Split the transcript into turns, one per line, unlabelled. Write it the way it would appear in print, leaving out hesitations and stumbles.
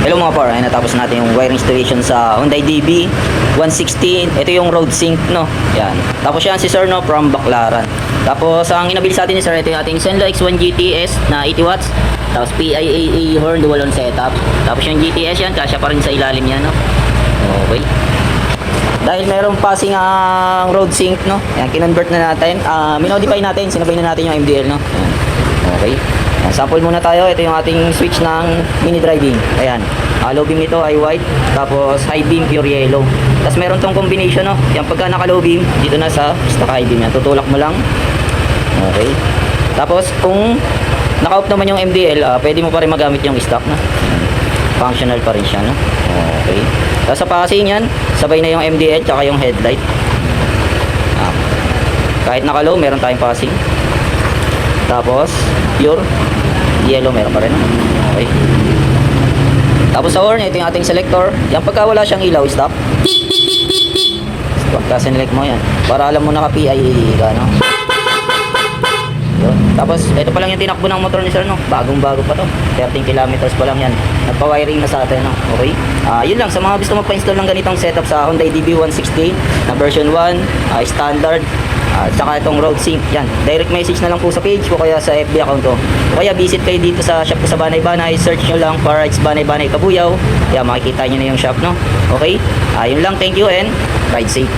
Hello mga par, ay natapos natin yung wiring installation sa Hyundai DB 116. Ito yung road sync, no? Yan. Tapos yan si Sir, no, from Baclaran. Tapos ang inabili sa atin ni Sir, ito yung ating Senlo X1 GTS na 80 watts. Tapos PIAA horn dual on setup. Tapos yung GTS yan, kasya pa rin sa ilalim yan, no? Okay. Dahil meron passing ang road sync, no? Yan, kinonvert na natin. Minodify natin, sinabay na natin yung MDL, no? Yan. Okay. Yan, sample muna tayo. Ito yung ating switch ng mini driving. Ayan. Low beam nito ay white. Tapos high beam pure yellow. Tapos meron tong combination, no? Yan, pagka naka low beam, dito na sa stock high beam. Yan, tutulak mo lang. Okay. Tapos kung naka-off naman yung MDL, pwede mo pa rin magamit yung stock, no? Functional pa rin siya, no? Okay. Tapos sa passing yan, sabay na yung MDL tsaka yung headlight. Kahit naka-low, meron tayong passing. Tapos pure yellow meron pa rin, no? Okay. Tapos sa horn, ito yung ating selector. Yan, pagka wala siyang ilaw, stop. Pagka sinelect mo yan, para alam mo naka-PIA ka, no? Yun. Tapos ito pa lang yung tinakbo ng motor ni Sir, no? Bagong bago pa to, 13 kilometers pa lang yan. Nagpa-wiring na sa atin, no? Okay. Yun lang, sa mga gusto magpa-install ng ganitong setup sa Hyundai DB160 na version 1, standard, saka itong road sync, yan, direct message na lang po sa page ko kaya sa FB account ko. O kaya visit kayo dito sa shop ko sa Banay-Banay, search nyo lang Car Rides Banay-Banay Kabuyaw. Kaya makikita nyo na yung shop, no? Okay. Yun lang, thank you and ride safe.